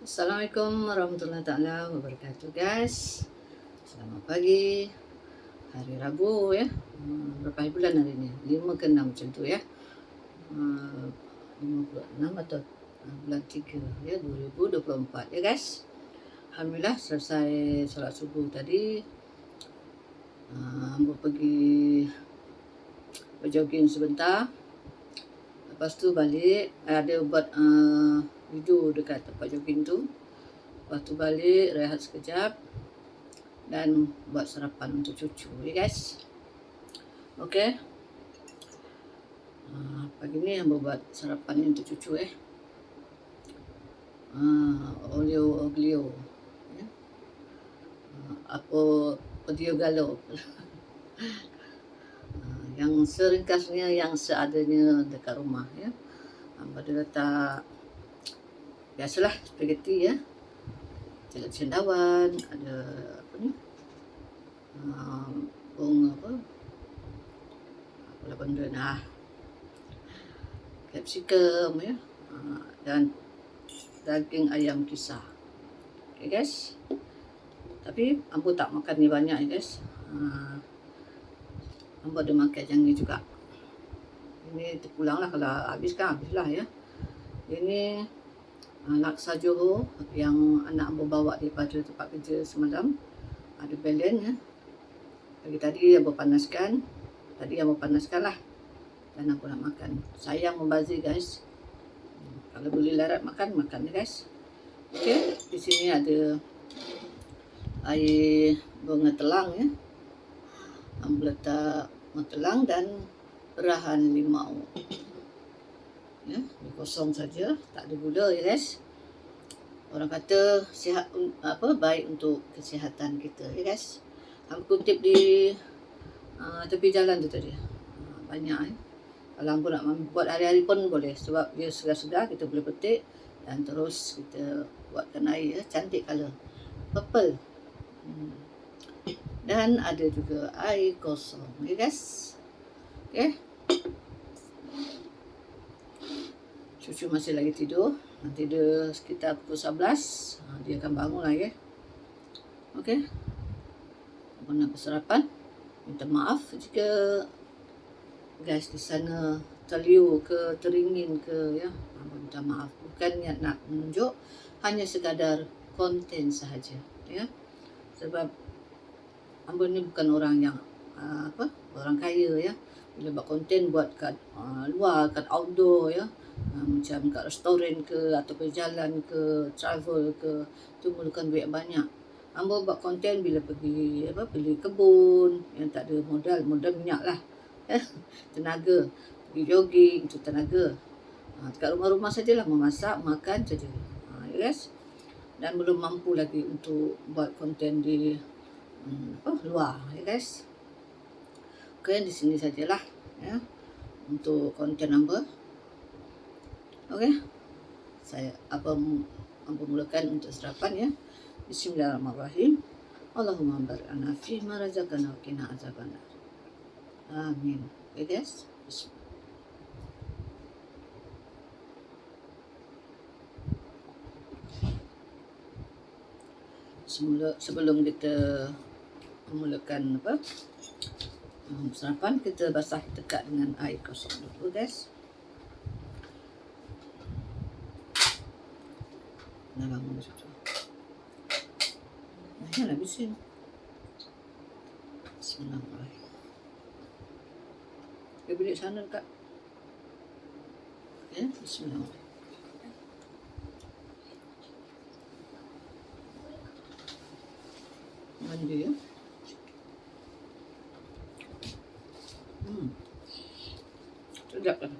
Assalamualaikum warahmatullahi taala wabarakatuh, guys. Selamat pagi. Hari Rabu ya. Berapa hari bulan hari ini? 5 ke 6 macam tu ya. 56 atau bulan 3 ya, 2024 ya, guys. Alhamdulillah selesai solat subuh tadi. Ambo pergi berjogging sebentar. Lepas tu balik, ada buat video dekat tempat jogging tu. Lepas tu balik, rehat sekejap dan buat sarapan untuk cucu ya, guys. Okey. Pagi ni ambo buat sarapan ni untuk cucu olio oglio ya. Apa odio galo. Yang seringkasnya, yang seadanya dekat rumah ya. Ambo ada letak biasalah spaghetti ya. Ada cendawan, ada apa ni? Apa benda nah. Capsicum ya. Dan daging ayam kisar. Okay, guys. Tapi ambo tak makan ni banyak ya, guys. Ambo ada makan yang ni juga. Ini terpulang lah, kalau habis kan habislah ya. Ini laksa Johor yang anak ambo bawa daripada tempat kerja semalam. Ada belen ya. Pagi tadi ambo panaskan. Lah. Dan ambo nak makan. Sayang membazir, guys. Kalau boleh larat makan ya, guys. Okey, di sini ada air bunga telang ya. Ambo letak bunga telang dan perahan limau. Ya, kosong saja, tak ada gula ya, guys. Orang kata sihat baik untuk kesihatan kita ya, guys. Ambo kutip di tepi jalan tu tadi. Banyak ya. Kalau ambo nak buat hari-hari pun boleh, sebab dia segar-segar, kita boleh petik dan terus kita buatkan air ya. Cantik color purple. Dan ada juga air kosong ya, guys. Okey. Cucu masih lagi tidur. Nanti dia sekitar pukul 11 dia akan bangun lah ya. Okey. Abang nak bersarapan. Minta maaf jika guys di sana terliur ke, teringin ke ya. Abang minta maaf. Bukan niat nak menunjuk, hanya sekadar konten sahaja ya. Sebab ambo ni bukan orang yang orang kaya ya. Bila buat konten buat kat luar, kat outdoor ya. Macam kat restoran ke, atau ke jalan ke, travel ke, tu memerlukan duit banyak. Ambo buat konten bila pergi beli kebun yang tak ada modal minyak lah. Tenaga. Pergi jogging tu tenaga. Dekat rumah-rumah sajalah, memasak, makan saja. Ya, guys. Dan belum mampu lagi untuk buat konten di luar ya, guys. Okey, di sini sajalah ya untuk konten ambo. Okey. Saya ambo mulakan untuk sarapan ya. Bismillahirrahmanirrahim. Allahumma barik lana fi ma razaqtana wa qina azabannar. Amin. Okay, guys. Sebelum kita memulakan sarapan, kita basah tekak dengan air kosong dulu, guys. Dah bangun cucu. Dah habisin. Bismillahirrahmanirrahim. Dia bilik sana dekat. Ya, bismillahirrahmanirrahim. Mandi ya. Sedap kan?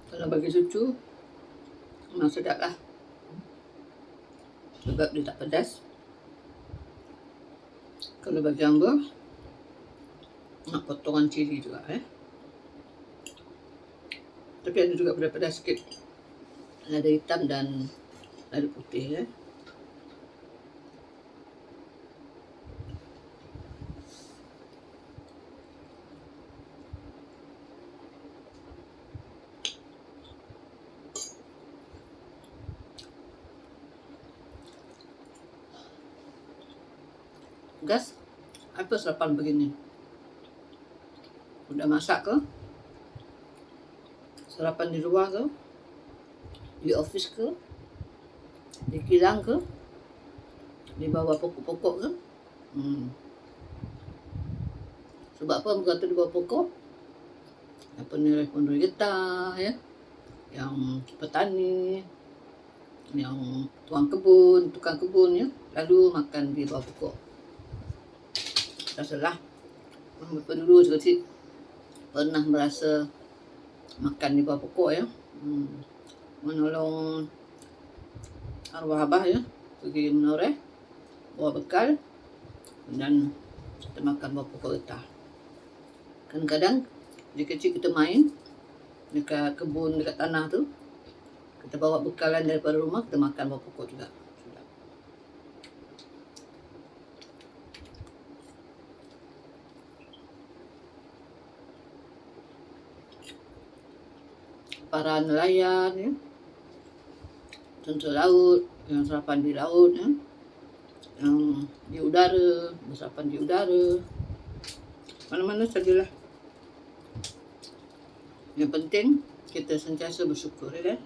Kalau bagi cucu memang sedap lah. Sebab dia tak pedas. Kalau bagi ambo nak potongan cili juga tapi ada juga pedas sikit. Lada hitam dan lada putih ya. gas, apa sarapan begini? Udah masak ke? Sarapan di luar ke? Di office ke? Di kilang ke? Di bawah pokok-pokok ke? Sebab apa berkata di bawah pokok? Apa ni, penerois getah ya, yang petani, yang tukang kebun ya, lalu makan di bawah pokok. Rasalah dulu kecil pernah merasa makan di bawah pokok ya, menolong arwah abah ya, pergi menoreh bawa bekal dan kita makan bawah pokok getah. Kadang-kadang di kecil kita main dekat kebun, dekat tanah tu, kita bawa bekalan daripada rumah, kita makan bawah pokok juga. Para nelayan ya, contoh laut, yang sarapan di laut ya, yang di udara, bersarapan di udara, mana-mana sajalah. Yang penting kita sentiasa bersyukur ya kan.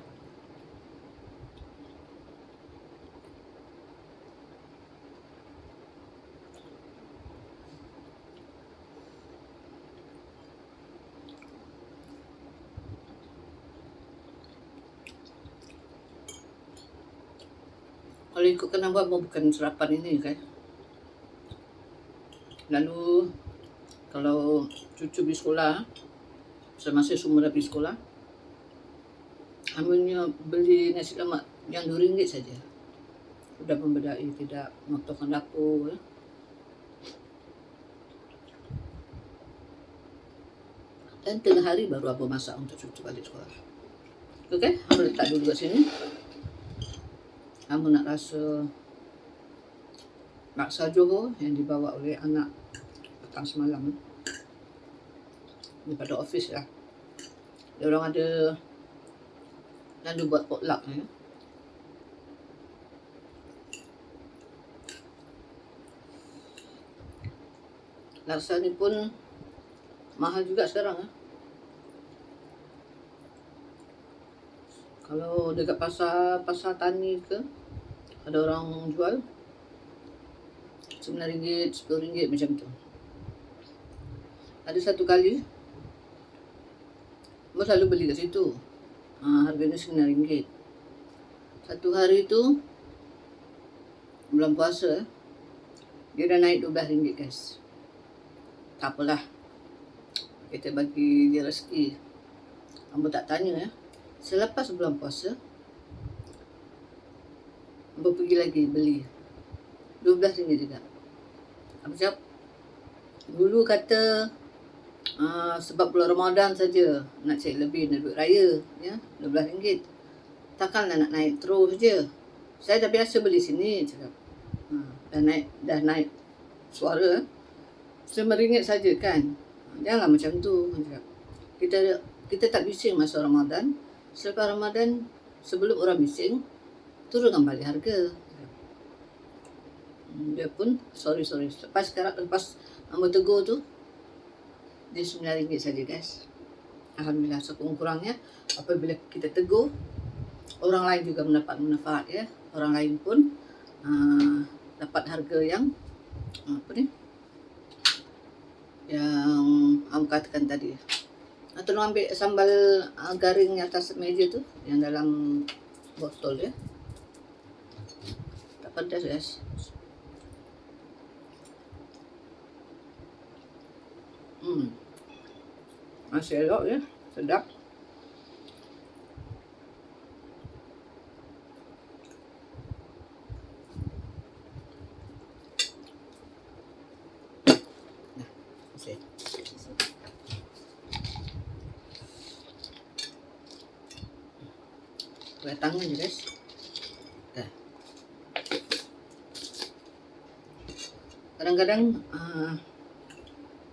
Kalau ikutkan abang bukan sarapan ini kan. Lalu kalau cucu pergi sekolah, semasa semua dah pergi sekolah, ambilnya beli nasi lemak yang RM2 saja. Sudah membedai, tidak mengotorkan dapur ya. Dan tengah hari baru abang masak untuk cucu balik sekolah. Okey, abang letak dulu kat sini. Abang nak rasa laksa Johor yang dibawa oleh anak petang semalam daripada office lah. Dia orang ada lalu buat potluck ya. Laksa ni pun mahal juga sekarang ya. Kalau dekat pasar tani ke, ada orang jual RM9, RM10 macam tu. Ada satu kali Abang selalu beli kat situ. Harganya RM9. Satu hari tu bulan puasa, dia dah naik RM12 guys. Tak apalah, kita bagi dia rezeki. Abang tak tanya ya. Selepas bulan puasa, abang pergi lagi beli RM12 juga. Abang cakap, dulu kata sebab bulan Ramadan saja nak cari lebih nak duit raya ya, RM12. Takkanlah nak naik terus je. Saya dah biasa beli sini cakap. Dah naik suara RM5 saja kan. Janganlah macam tu cakap. Kita tak bising masa Ramadan. Selepas Ramadan, sebelum orang bising, turunkan balik harga. Dia pun sorry. Lepas abang tegur tu, dia RM9 saja guys. Alhamdulillah, sekurang-kurangnya apabila kita tegur, orang lain juga mendapat manfaat ya. Orang lain pun dapat harga yang yang abang katakan tadi. Tolong ambil sambal garing atas meja tu, yang dalam botol ya. Tak pedas guys. Masih elok ya, sedap. Masih. Pakai tangan je guys. Kadang-kadang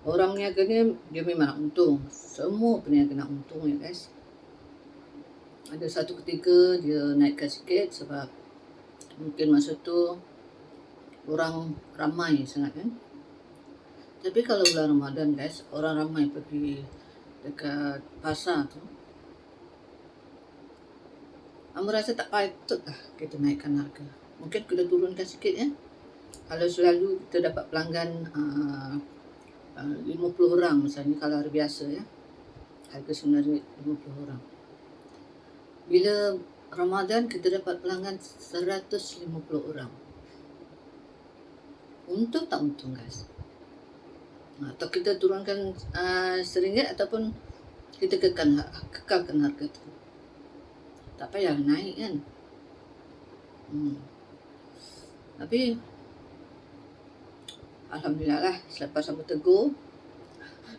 orang niaga ni dia memang nak untung. Semua peniaga nak untung ya guys. Ada satu ketika dia naikkan sikit sebab mungkin masa tu orang ramai sangat kan. Tapi kalau bulan Ramadan guys, orang ramai pergi dekat pasar tu, Amba rasa tak patut lah kita naikkan harga. Mungkin kita turunkan sikit ya. Kalau selalu kita dapat pelanggan 50 orang misalnya, kalau hari biasa ya, harga sebenarnya 50 orang. Bila Ramadan kita dapat pelanggan 150 orang. Untung tak untung guys? Atau kita turunkan RM1 ataupun kita kekalkan harga tu. Tak payah naik kan. Tapi Alhamdulillah lah, selepas Amba tegur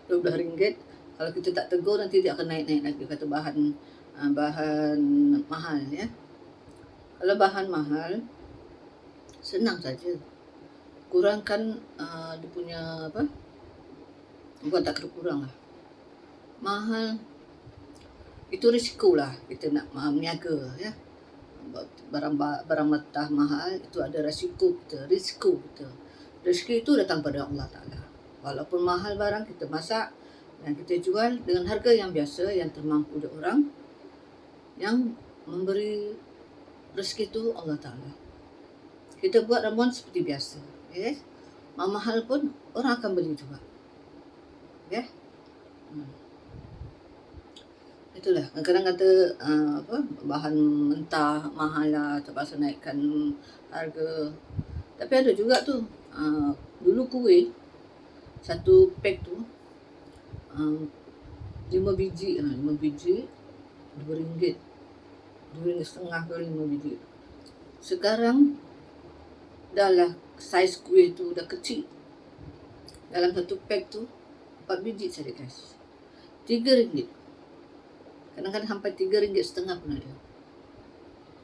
RM12. Kalau kita tak tegur nanti dia akan naik-naik lagi, kata bahan mahal ya. Kalau bahan mahal, senang saja. Kurangkan dia punya apa? Bukan tak kira kurang lah. Mahal itu risiko lah kita nak meniaga ya. Barang mentah mahal itu ada risiko kita. Rezeki itu datang pada Allah Ta'ala. Walaupun mahal barang, kita masak dan kita jual dengan harga yang biasa, yang termampu oleh orang. Yang memberi rezeki itu Allah Ta'ala. Kita buat ramuan seperti biasa, ya. Mahal pun orang akan beli juga, ya. Itulah, kadang-kadang kata bahan mentah mahal lah, terpaksa naikkan harga. Tapi ada juga tu, dulu kuih satu pack tu 5 biji RM2, RM2.5 ke 5 biji. Sekarang dah lah saiz kuih tu dah kecil. Dalam satu pack tu 4 biji saja guys, RM3. Kadang-kadang sampai RM3.5 pun ada.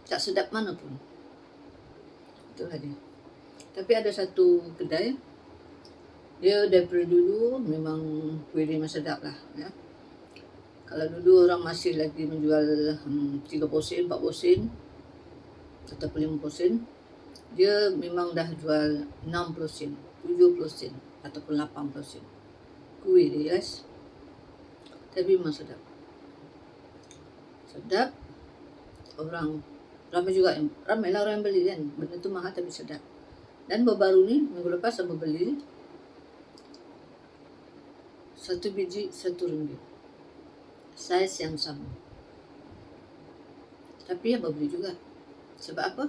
Tak sedap mana pun. Itulah dia. Tapi ada satu kedai, dia daripada dulu memang kuih dia memang sedap lah ya. Kalau dulu orang masih lagi menjual 30 sen, 40 sen ataupun 50 sen, dia memang dah jual 60 sen, 70 sen ataupun 80 sen kuih dia guys. Tapi memang sedap. Orang ramailah orang yang beli kan. Benda tu mahal tapi sedap. Dan baru ni minggu lepas saya beli 1 biji RM1, saiz yang sama. Tapi Abah beli juga. Sebab apa?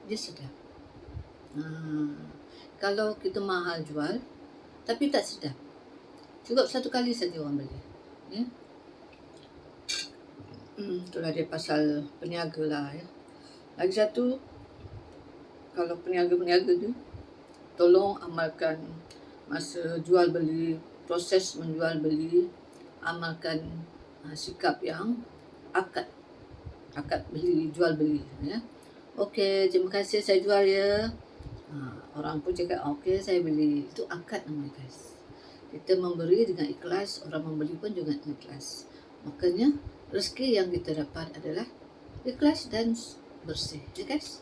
Dia sedap. Kalau kita mahal jual tapi tak sedap, cukup satu kali saja orang beli, ya. Itulah dia pasal peniaga lah ya. Lagi satu, kalau peniaga-peniaga tu, tolong amalkan masa jual beli, proses menjual beli, amalkan sikap yang akad beli jual beli ya. Okey, terima kasih saya jual ya. Orang pun cakap okey saya beli. Itu akad namanya guys. Kita memberi dengan ikhlas, orang membeli pun juga ikhlas. Makanya rezeki yang kita dapat adalah ikhlas dan bersih, ya guys.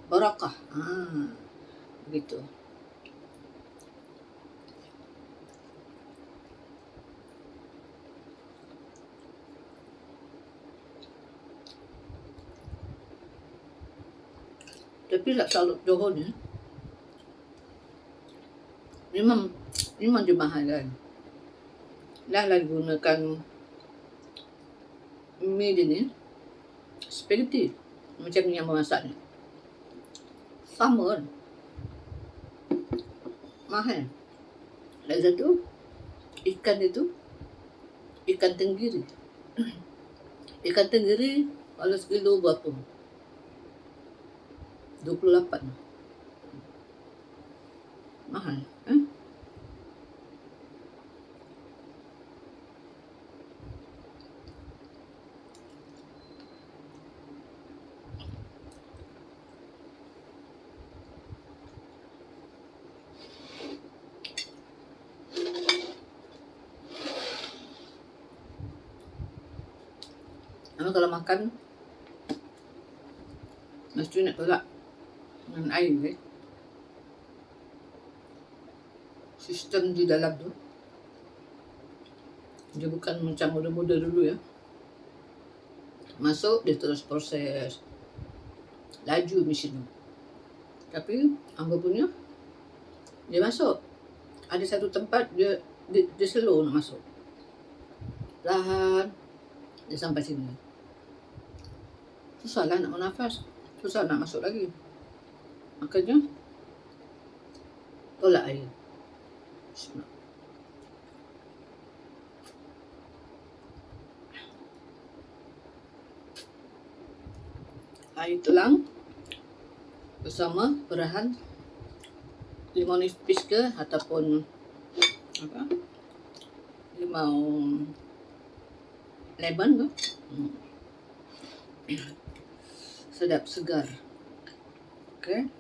Barakah. Begitu. Tapi laksa Johor ni memang dia mahal kan. Dah lah digunakan mie dia ni spaghetti macam ni yang memasak ni. Sama kan. Mahal. Lagi satu, ikan itu ikan tenggiri. Ikan tenggiri kalau sekilo berapa? 28. Mahal. Kalau makan mesti nak tolak dengan air sistem di dalam tu. Dia bukan macam muda-muda dulu ya. Masuk, dia terus proses. Laju mesin tu. Tapi Ambo punya, dia masuk. Ada satu tempat dia slow nak masuk. Perlahan, dia sampai sini. Susah lah nak bernafas. Susah nak masuk lagi. Makanya, tolak air. Bismillah. Air tulang bersama perahan limau nipis ke ataupun apa, limau lemon ke. Sedap, segar. Okay.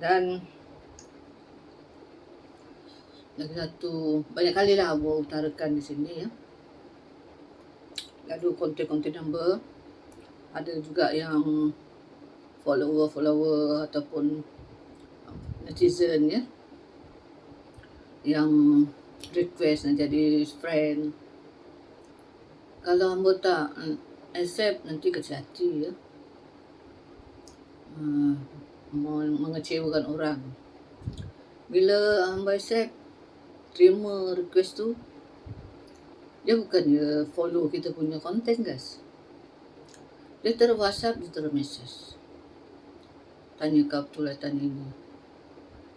Dan lagi satu, banyak kali lah Abu utarakan di sini ya. Ada konten-konten number, ada juga yang follower ataupun netizen ya, yang request nak jadi friend. Kalau hamba tak accept, nanti kecil hati ya. Mengecewakan orang. Bila hamba accept, terima request tu, dia bukannya follow kita punya konten guys. Dia terus WhatsApp, dia terus message. Tanya kau betul lah, tanya ini.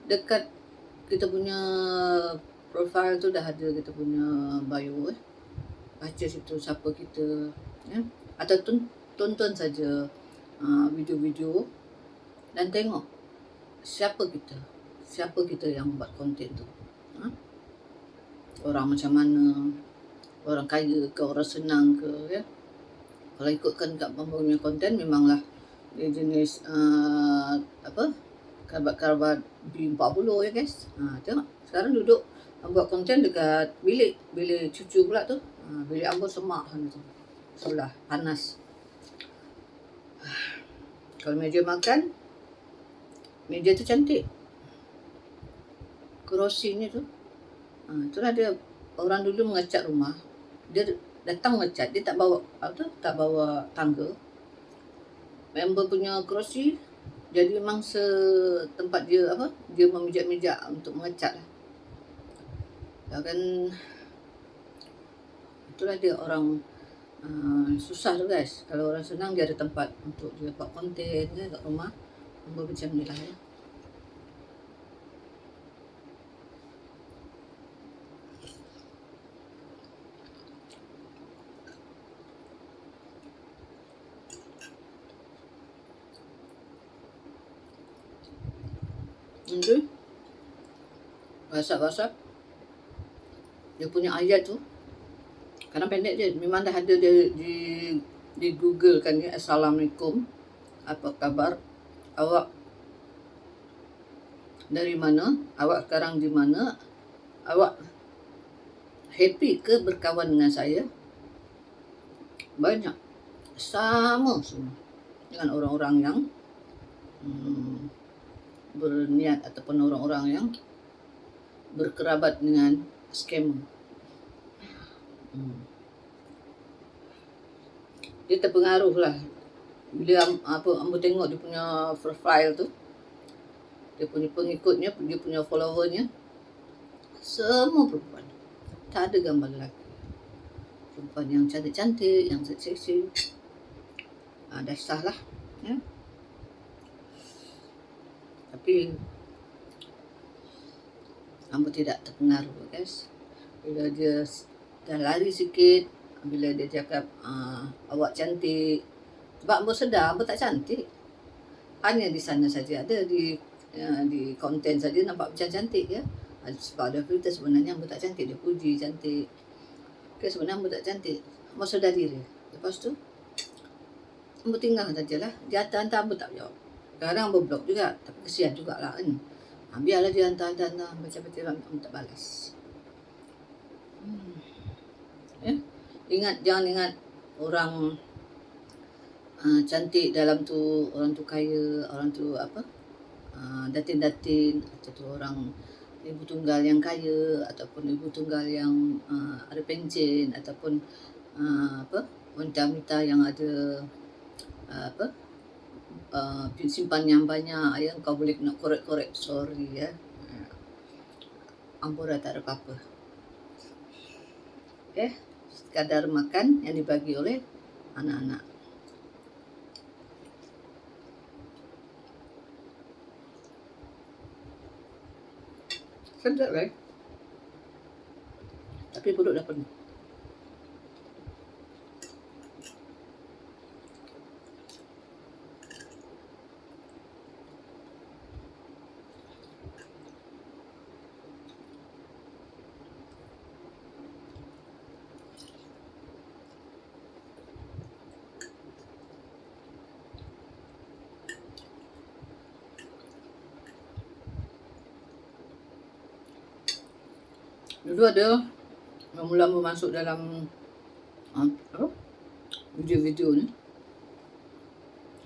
Dekat kita punya profile tu dah ada kita punya bio Baca situ siapa kita ya. Atau tonton saja video-video dan tengok siapa kita yang buat konten tu. Orang macam mana, orang kaya ke, orang senang ke ya. Kalau ikutkan kat punya konten, memanglah dia jenis kerabat B40 ya guys. Tengok sekarang duduk buat konten dekat bilik cucu pula tu. Bilik Ambo semak sana tu, sebelah panas. Kalau meja makan, meja tu cantik, kerosinya tu. Itulah dia, orang dulu mengecat rumah, dia datang mengecat, dia tak bawa tangga. Member punya kerusi jadi memang tempat dia dia memijak-mijak untuk mengecat lah. Kan itulah dia orang susah tu guys. Kalau orang senang, dia ada tempat untuk dia buat konten ya, kat rumah. Member macam ni lah ya. Nanti WhatsApp dia punya ayat tu kadang pendek je, memang dah ada di Google kan ya. Assalamualaikum, apa kabar, awak dari mana, awak sekarang di mana, awak happy ke berkawan dengan saya. Banyak sama semua dengan orang-orang yang berniat ataupun orang-orang yang berkerabat dengan scammer. Dia terpengaruh lah bila Ambo tengok dia punya profile tu, dia punya pengikutnya, dia punya followernya semua perempuan, tak ada gambar lelaki. Perempuan yang cantik-cantik, yang seksi. Dah sah lah ya. Tapi Ambo tidak terpengaruh guys. Bila dia dah lari sikit, bila dia cakap awak cantik, sebab Ambo sedar Ambo tak cantik. Hanya di sana saja ada, di konten saja nampak macam cantik ya. Sebab ada filter, sebenarnya Ambo tak cantik. Dia puji cantik. Okay, sebenarnya Ambo tak cantik. Ambo sedar diri. Lepas tu Ambo tinggal sajalah. Dia hantar Ambo tak jawab. Kadang Ambo blok juga, tapi kesian jugalah kan. Biarlah dia hantar baca-baca, Ambo tak balas. Ya? Jangan ingat orang cantik dalam tu, orang tu kaya, orang tu datin-datin atau orang ibu tunggal yang kaya ataupun ibu tunggal yang ada pencen ataupun wanita-wanita yang ada apa simpan yang banyak ya, kau boleh nak korek-korek, sorry ya. Ambo dah tak ada apa-apa. Okay, sekadar makan yang dibagi oleh anak-anak. Sedap right? Tapi perut dah penuh. Dulu ada mula-mula masuk dalam video-video ni,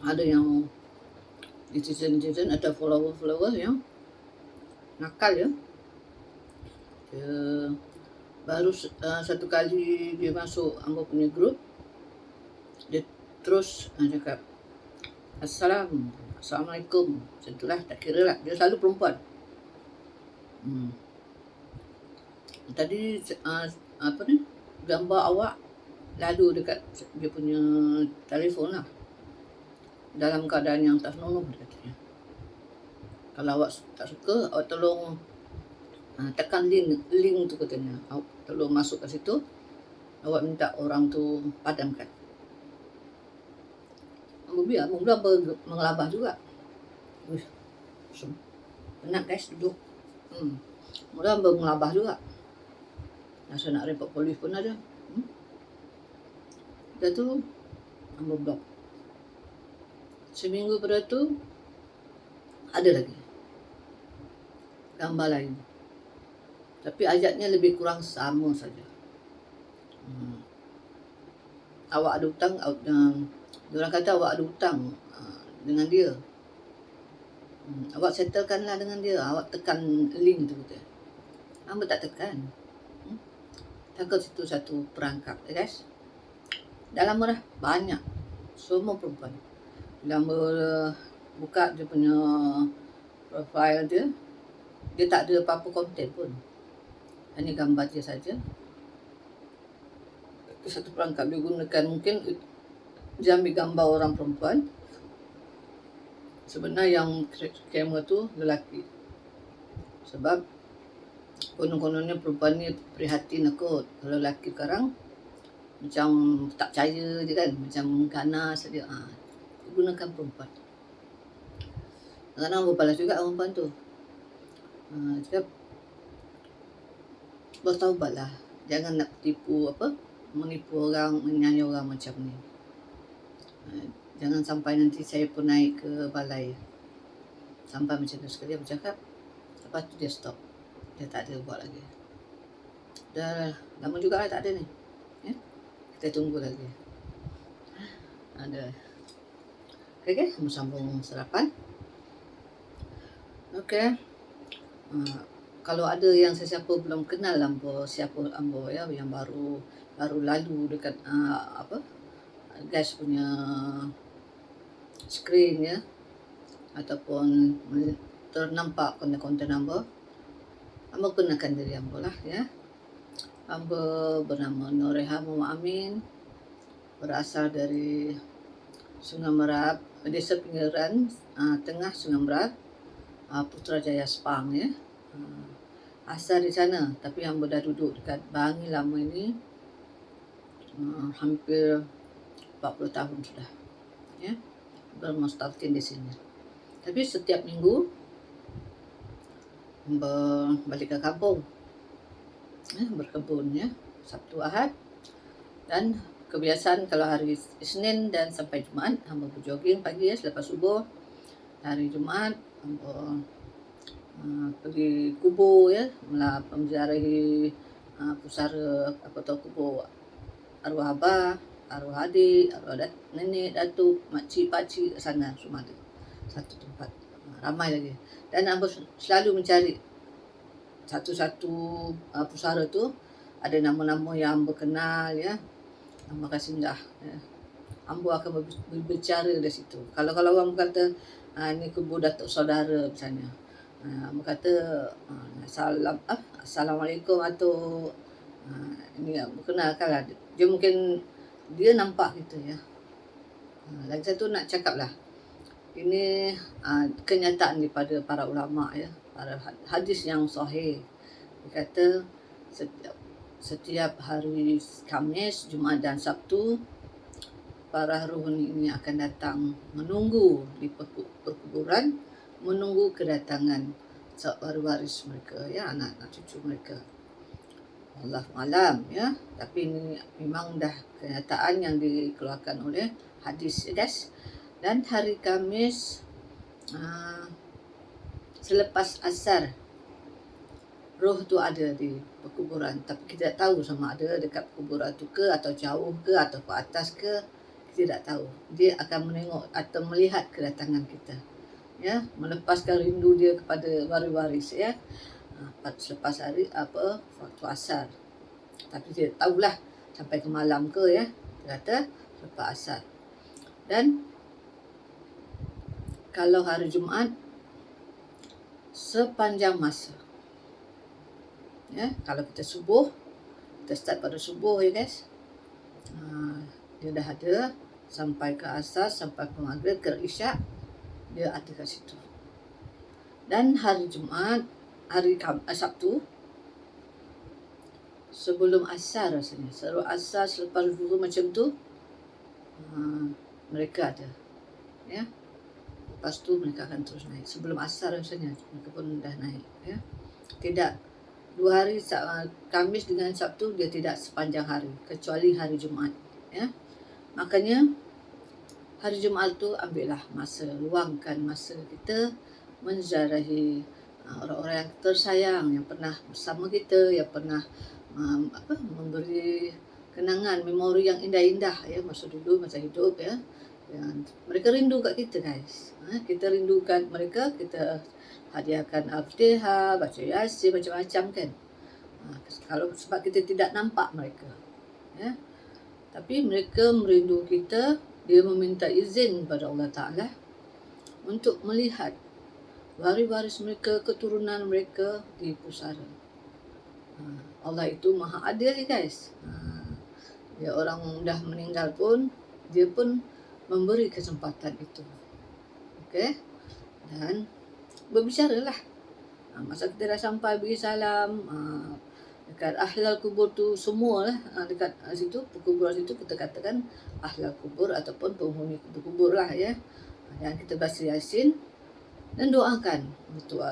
ada yang netizen atau follower yang nakal ya. Dia baru satu kali dia masuk Ambo punya grup, dia terus cakap Assalamualaikum, macam itulah, tak kira lah, dia selalu perempuan. Tadi gambar awak lalu dekat dia punya telefon lah, dalam keadaan yang tak senonoh, dia katanya. Kalau awak tak suka, awak tolong tekan link tu katanya. Awak tolong masuk ke situ, awak minta orang tu padamkan. Mula mengelabah juga. Penat guys duduk. Mula mengelabah juga. Rasa nak report polis pun ada. Dah tu Ambo blok. Seminggu pada tu ada lagi gambar lain, tapi ayatnya lebih kurang sama saja. Awak ada hutang, diorang kata awak ada hutang dengan dia. Awak settlekanlah dengan dia, awak tekan link tu kata. Ambo tak tekan. Takut situ satu perangkap guys. Dalam dah banyak, semua perempuan. Bila Ambo buka dia punya profile dia tak ada apa-apa konten pun, hanya gambar dia saja. Itu satu perangkap dia gunakan, mungkin dia ambil gambar orang perempuan, sebenarnya yang kamera tu lelaki. Sebab konon-kononnya perempuan ni prihatin aku, kalau lelaki sekarang macam tak percaya je kan, macam ganas dia. Gunakan perempuan. Kadang-kadang balas juga perempuan tu. Cakap bertaubatlah, jangan nak menipu orang, menyanyi orang macam ni. Jangan sampai nanti saya pun naik ke balai sampai macam tu. Sekali aku cakap, lepas tu dia stop, dia tak ada buat lagi. Dah lama juga lah tak ada ni ya? Kita tunggu lagi. Ada. Okay, sambung sarapan. Okay. Kalau ada yang sesiapa belum kenal siapa Ambo ya, yang baru lalu dekat guys punya screen ya, ataupun ternampak konten Ambo kenalkan diri Ambo lah ya. Ambo bernama Noreha Muhammad Amin, berasal dari Sungai Merak, Desa Pinggiran Tengah Sungai Merak, Putrajaya Sepang ya. Asal di sana, tapi Ambo dah duduk dekat Bangi lama ini, hampir 40 tahun sudah ya, bermustalkin di sini. Tapi setiap minggu balik ke kampung ya, berkebun ya, Sabtu Ahad, dan kebiasaan kalau hari Isnin dan sampai Jumaat Ambo berjoging pagi ya, selepas subuh. Hari Jumaat Ambo pergi kubur ya, menziarahi pusara kubur arwah abah, arwah adik, arwah nenek, datuk, makcik, pakcik, sana semua ada satu tempat. ramai lagi. Dan hamba selalu mencari satu-satu pusara tu ada nama-nama yang hamba kenal ya. Hamba akan singgah ya. Hamba akan berbicara dari situ. Kalau orang kata ni kubur datuk saudara misalnya. Hamba kata Assalamualaikum atau ini berkenalkanlah. Dia mungkin dia nampak kita ya. Lagi satu nak cakap lah. Ini kenyataan daripada para ulama ya. Para hadis yang sahih. Dia kata setiap hari Khamis, Jumaat dan Sabtu para roh ini akan datang menunggu di perkuburan, menunggu kedatangan waris mereka ya, anak-anak cucu mereka. Allahu alam ya, tapi ini memang dah kenyataan yang dikeluarkan oleh hadis ya guys. Dan hari Khamis selepas asar roh tu ada di perkuburan, tapi kita tak tahu sama ada dekat perkuburan tu ke atau jauh ke atau ke atas ke, kita tak tahu. Dia akan menengok atau melihat kedatangan kita ya, melepaskan rindu dia kepada waris-waris ya. Selepas hari waktu asar, tapi dia tahulah sampai ke malam ke ya, dia kata selepas asar. Dan kalau hari Jumaat sepanjang masa ya, kalau kita subuh, kita start pada subuh ya guys, dia dah ada sampai ke asar, sampai ke maghrib, ke isyak, dia ada kat situ. Dan hari Jumaat, hari Sabtu sebelum asar rasanya, sebelum asar, selepas zuhur macam tu, mereka ada ya. Lepas tu mereka akan terus naik. Sebelum asar rasanya mereka pun dah naik ya. Tidak, 2 hari Khamis dengan Sabtu dia tidak sepanjang hari, kecuali hari Jumaat ya. Makanya hari Jumaat tu ambillah masa, luangkan masa kita menziarahi orang-orang yang tersayang, yang pernah bersama kita, yang pernah memberi kenangan, memori yang indah-indah ya masa dulu, masa hidup ya. Dan mereka rindu kat kita guys. Kita rindukan mereka, kita hadiahkan Al-Fatihah, baca Yasin, macam-macam kan. Kalau sebab kita tidak nampak mereka ya. Tapi mereka merindu kita, dia meminta izin kepada Allah Ta'ala untuk melihat waris-waris mereka, keturunan mereka di pusara. Allah itu maha adil guys. Dia orang dah meninggal pun, dia pun memberi kesempatan itu. Okey. Dan berbicaralah. Masa kita dah sampai beri salam, dekat ahlal kubur tu semualah, dekat situ, perkuburan situ kita katakan ahlal kubur ataupun penghuni kubur lah ya. Dan kita baca Yasin dan doakan untuk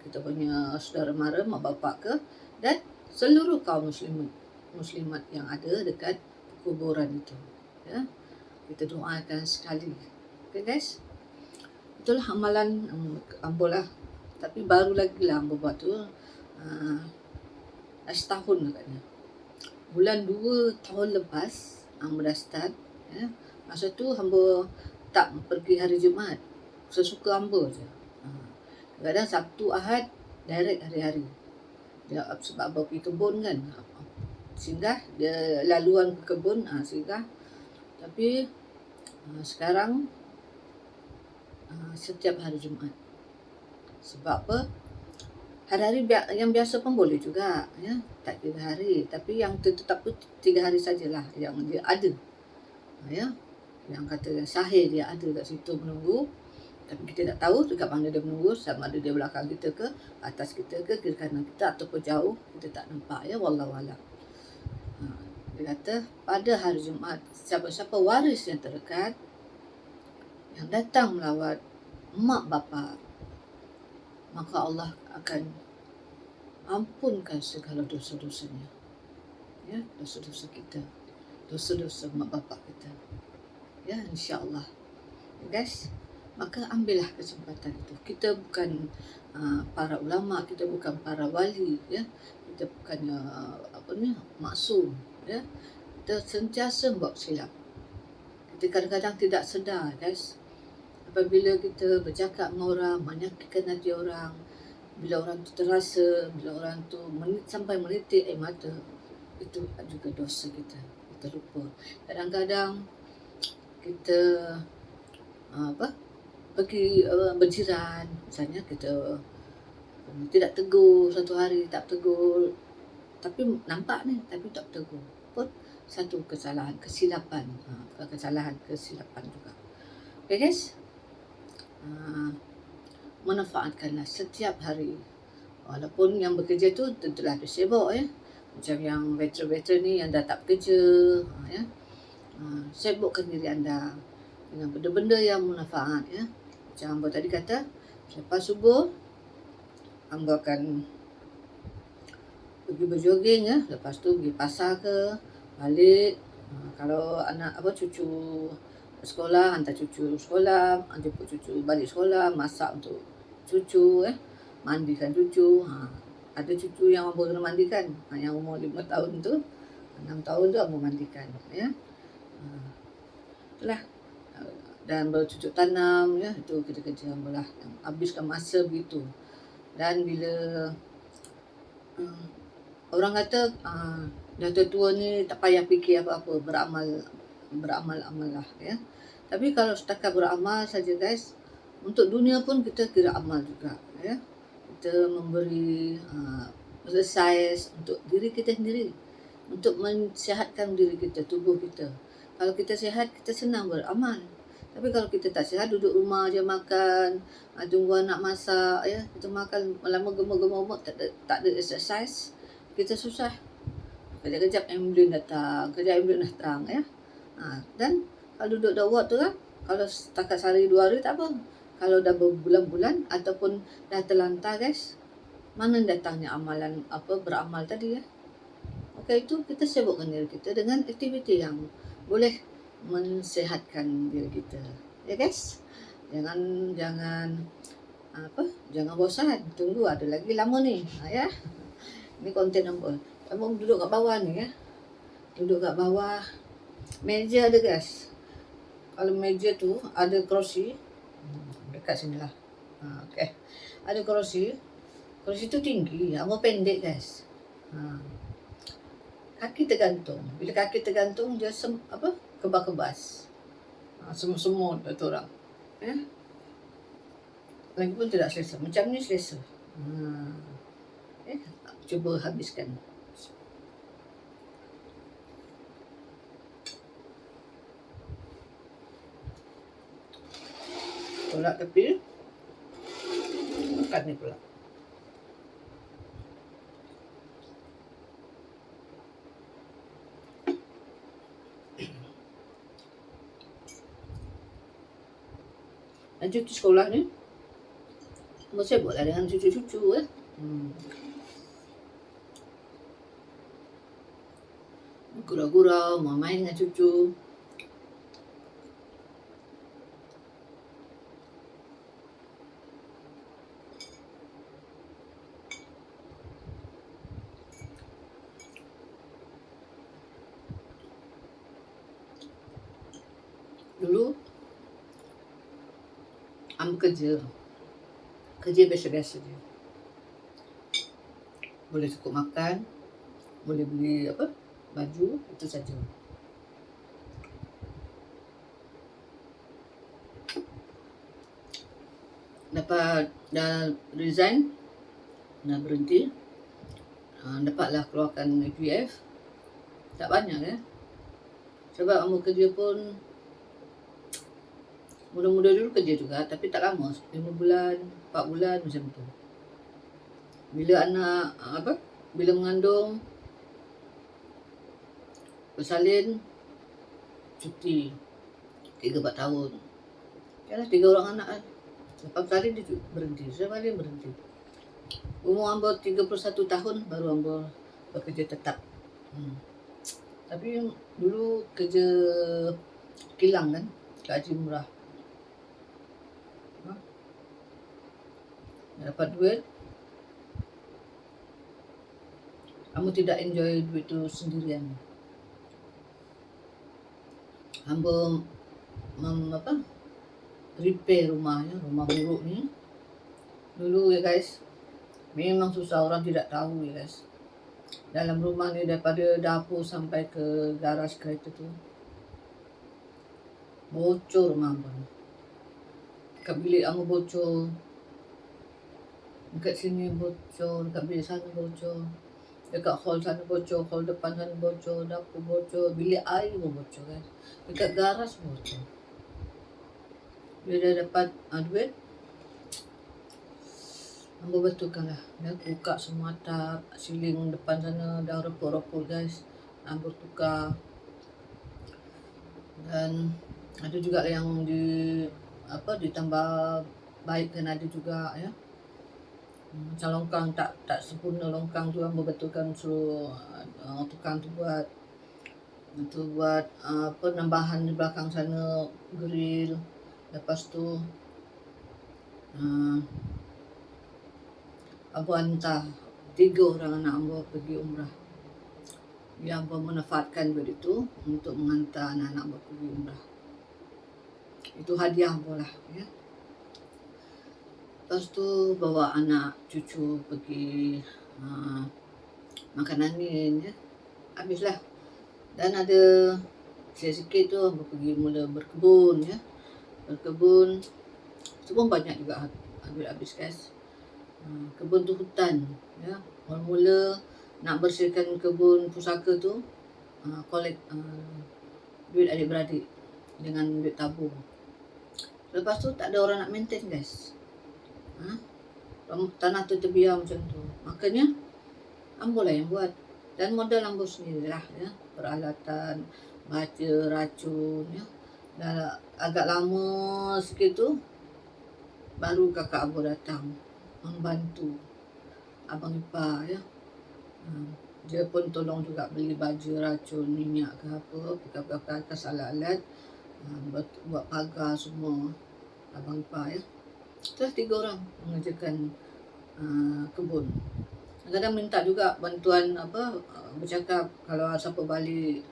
kita punya saudara mara, mak bapak ke, dan seluruh kaum muslimat yang ada dekat kuburan itu ya. Kita doakan sekali. Okay guys, itulah amalan hamba lah. Tapi baru lagi lah hamba buat tu, setahun agaknya. Bulan 2 tahun lepas hamba dah start ya. Masa tu hamba tak pergi hari Jumaat, sesuka hamba je. Kadang Sabtu Ahad direct hari-hari dia, sebab hamba pergi kebun kan, singgah dia laluan ke kebun, singgah. Tapi sekarang setiap hari Jumaat. Sebab apa? Hari-hari yang biasa pun boleh juga ya, tak 3 hari, tapi yang tetap tu 3 hari sajalah yang dia ada ya, yang kata yang sahih dia ada kat situ menunggu. Tapi kita tak tahu dekat mana dia menunggu, sama ada dia belakang kita ke, atas kita ke, kiri kanan kita ataupun jauh, kita tak nampak ya, wallahu alam. Dia kata pada hari Jumaat, siapa-siapa waris yang terdekat yang datang melawat mak bapak, maka Allah akan ampunkan segala dosa-dosanya ya, dosa-dosa kita, dosa-dosa mak bapak kita ya, insya-Allah ya guys. Maka ambillah kesempatan itu. Kita bukan para ulama, kita bukan para wali ya, kita bukannya maksum ya. Kita sentiasa buat silap. Kita kadang-kadang tidak sedar guys. apabila kita bercakap dengan orang, menyakitkan hati orang, bila orang tu terasa, bila orang tu sampai menitik air mata, itu juga dosa kita. Kita lupa. Kadang-kadang kita pergi berjiran, misalnya kita tidak tegur satu hari, tak tegur, tapi nampak ni, tapi tak tegur pun satu kesalahan, kesilapan. Kesilapan juga. Okay guys, manfaatkanlah setiap hari. Walaupun yang bekerja tu tentulah dia sibuk ya. Macam yang veteran-veteran ni yang dah tak bekerja ya. Sibukkan diri anda dengan benda-benda yang bermanfaat ya. Macam hamba tadi kata, selepas subuh hamba akan pergi berjoging ya, lepas tu pergi pasar ke, balik. Kalau anak cucu sekolah, hantar cucu sekolah, jemput cucu balik sekolah, masak untuk cucu ya, mandikan cucu. Ada cucu yang hamba kena mandikan, yang umur 5 tahun tu, 6 tahun tu hamba mandikan ya. Itulah. Dan bercucuk tanam ya, itu kerja-kerja hamba lah, habiskan masa begitu. Dan bila orang kata dah tua ni tak payah fikir apa-apa, beramal lah ya. Tapi kalau setakat beramal saja guys, untuk dunia pun kita kira amal juga ya. Kita memberi exercise untuk diri kita sendiri, untuk mensihatkan diri kita, tubuh kita. Kalau kita sihat, kita senang beramal. Tapi kalau kita tak sihat, duduk rumah je makan, tunggu anak masak ya, kita makan lama gemuk-gemuk, tak ada exercise, kita susah. Kejap-kejap ambulans datang ya. Dan kalau duduk dah ward tu kan, kalau setakat sehari 2 hari tak apa. Kalau dah berbulan-bulan ataupun dah terlantar guys, mana datangnya amalan beramal tadi ya. Okey, itu kita sibukkan diri kita dengan aktiviti yang boleh mensihatkan diri kita. Ya guys. Jangan bosan. Tunggu, ada lagi lama ni. Ya. Ini konten nombor. Kamu duduk kat bawah ni ya. Duduk kat bawah. Meja ada guys. Kalau meja tu ada kerusi. Dekat sini lah. Okay. Ada kerusi. Kerusi tu tinggi. Hamba pendek guys. Kaki tergantung. Bila kaki tergantung, dia kebas-kebas. Semut tu orang. Ya. Lagipun tidak selesa. Macam ni selesa. Cuba habiskan. Tolak tepi. Makan ni pula. Dan cucu sekolah ni, saya buatlah dengan cucu-cucu ya. Gurau-gurau, mau main dengan cucu. Dulu kerja biasa-biasa je. Boleh cukup makan, boleh beli baju, itu saja. Dapat dah resign, dah berhenti, dapatlah keluarkan EPF. Tak banyak ya. Sebab ambil kerja pun muda-muda dulu kerja juga, tapi tak lama, 5 bulan, 4 bulan macam tu. Bila anak bila mengandung, bersalin, cuti 3-4 tahun. Yalah, 3 orang anak kan. Lepas bersalin dia berhenti, bersalin berhenti. Umur hamba 31 tahun baru hamba bekerja tetap. Tapi dulu kerja kilang kan, gaji murah. Dapat duit, hamba tidak enjoy duit tu sendirian. Hamba repair rumahnya, rumah buruk ni. Dulu ya guys, memang susah, orang tidak tahu ya guys. Dalam rumah ni daripada dapur sampai ke garas kereta tu bocor rumah pun. Dekat bilik Ambo bocor, dekat sini bocor, dekat bilik sana bocor, dekat hall sana bocor, hall depan sana bocor, dapur bocor, bilik air pun bocor kan. Dekat garas bocor. Bila dah dapat duit, Ambo betulkan lah. Ya, buka semua atap, siling depan sana dah reput-reput guys. Ambo tukar. Dan ada juga yang ditambah baikkan, ada juga ya. Macam longkang tak sempurna longkang tu, Ambo betulkan, suruh tukang tu buat penambahan di belakang sana, grill. Lepas tu Ambo hantar 3 orang anak Ambo pergi umrah. Ya, Ambo memanfaatkan duit itu untuk menghantar anak-anak Ambo pergi umrah. Itu hadiah Ambo lah ya. Lepas tu bawa anak cucu pergi makan angin ya. Habislah. Dan ada sikit tu Ambo pergi mula berkebun ya. Berkebun itu pun banyak juga habis guys. Kebun tu hutan ya. Mula-mula nak bersihkan kebun pusaka tu, collect duit adik-beradik dengan duit tabung. Lepas tu tak ada orang nak maintain guys. Tanah tu terbiar macam tu. Makanya Ambo lah yang buat. Dan modal Ambo sendirilah ya. Peralatan, baja, racun ya. Dah agak lama sikit tu baru kakak Ambo datang membantu abang ipar ya. Dia pun tolong juga beli baju, racun, minyak ke apa, pakai atas alat-alat, buat pagar semua abang ipar ya. Terus 3 orang mengerjakan kebun. Kadang minta juga bantuan bercakap kalau siapa balik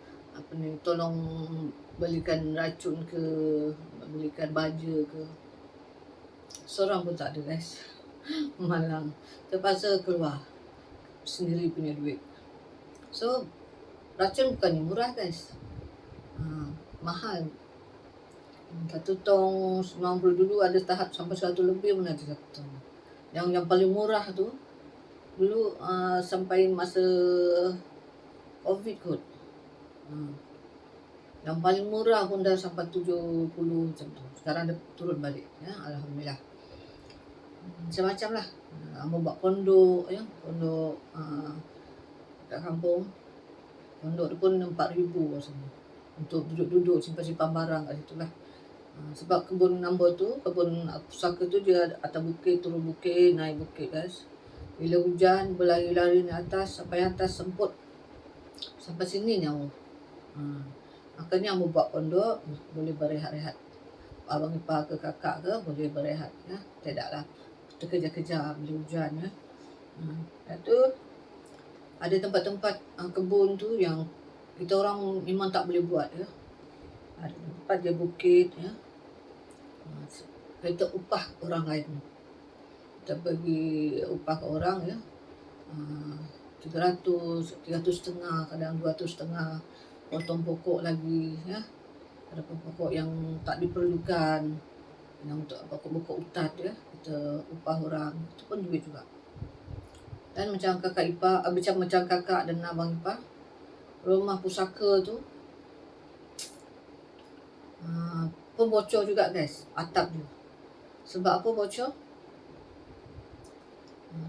tolong belikan racun ke, belikan baju ke. Seorang pun tak ada guys. Malang. Terpaksa keluar sendiri punya duit. So racun bukan murah guys. Mahal. 1 tong 90 dulu, ada tahap sampai 100 lebih pun ada 1 tong. Yang paling murah tu dulu sampai masa Covid kot. Yang paling murah pun dah sampai 70 macam tu. Sekarang dah turun balik ya, alhamdulillah. Macam-macam lah. Ambo buat pondok ya, pondok kat kampung. Pondok tu pun 4,000 rasanya. Untuk duduk-duduk simpan-simpan barang kat situ lah. Sebab kebun Ambo tu, kebun pusaka tu dia atas bukit, turun bukit, naik bukit guys. Bila hujan berlari-lari naik atas, sampai atas semput. Sampai sini nyawa. Makanya Ambo buat pondok, boleh berehat-rehat. Abang ipar ke kakak ke boleh berehat ya. Tidaklah terkejar-kejar bila hujan ya. Lepas tu ada tempat-tempat kebun tu yang kita orang memang tak boleh buat ya. Ada tempat dia bukit ya. Kita upah orang lain. Kita bagi upah ke orang ya. 300, 300.5, kadang 200.5. Potong pokok lagi ya. Ada pokok yang tak diperlukan, yang untuk pokok-pokok utat ya, kita upah orang, itu pun duit juga. Dan macam kakak ipar, macam kakak dan abang ipar, rumah pusaka tu pun bocor juga guys, atap dia. Sebab apa bocor?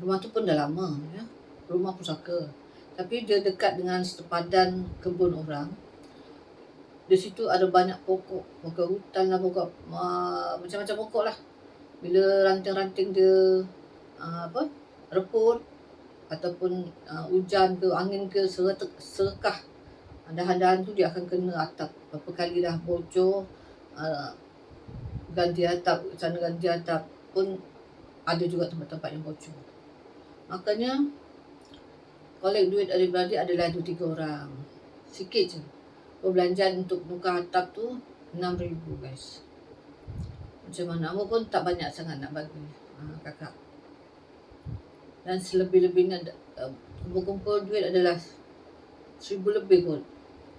Rumah tu pun dah lama ya, rumah pusaka. Tapi dia dekat dengan sepadan kebun orang. Di situ ada banyak pokok hutan lah, pokok macam-macam pokok lah. Bila ranting-ranting dia reput ataupun hujan ke, angin ke, serekah dahan-dahan tu, dia akan kena atap. Berapa kali dah bocor, ganti atap, sana ganti atap pun ada juga tempat-tempat yang bocor. Makanya collect duit adik-beradik adalah 2-3 orang. Sikit je. Perbelanjaan untuk tukar atap tu 6,000 guys. Macam mana ambo pun tak banyak sangat nak bagi kakak. Dan selebih-lebihnya kumpul duit adalah 1,000 lebih kot.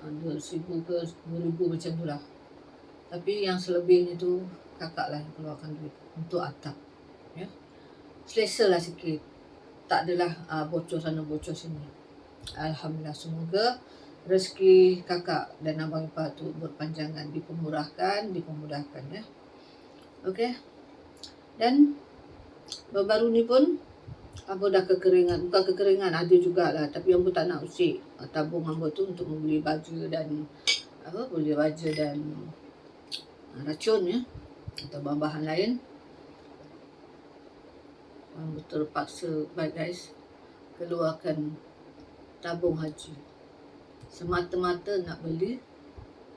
1,000 ke 2,000 macam tu lah. Tapi yang selebihnya tu kakak lah yang keluarkan duit untuk atap. Ya. Selesa lah sikit. Tak adalah bocor sana bocor sini. Alhamdulillah, semoga rezeki kakak dan abang ipar tu berpanjangan, dimudahkan ya. Okey. Dan baru-baru ni pun ambo dah kekeringan, bukan kekeringan, ada jugalah, tapi ambo tak nak usik tabung ambo tu untuk membeli baju dan beli baju dan racun ya atau bahan-bahan lain. Ambo terpaksa guys keluarkan tabung haji semata-mata nak beli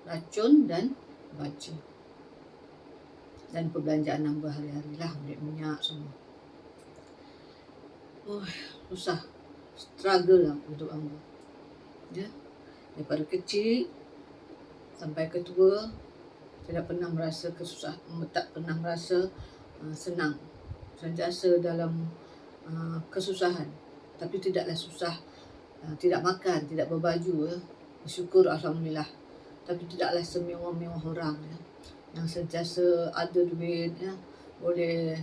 racun dan baju dan perbelanjaan ambo hari-hari lah, minyak semua. Susah, struggle lah untuk ambo ya. Daripada kecil sampai ke tua tidak pernah merasa kesusahan, tak pernah merasa senang, sentiasa dalam kesusahan. Tapi tidaklah susah, tidak makan, tidak berbaju ya. Bersyukur alhamdulillah. Tapi tidaklah semewah-mewah orang ya, yang sentiasa ada duit ya, boleh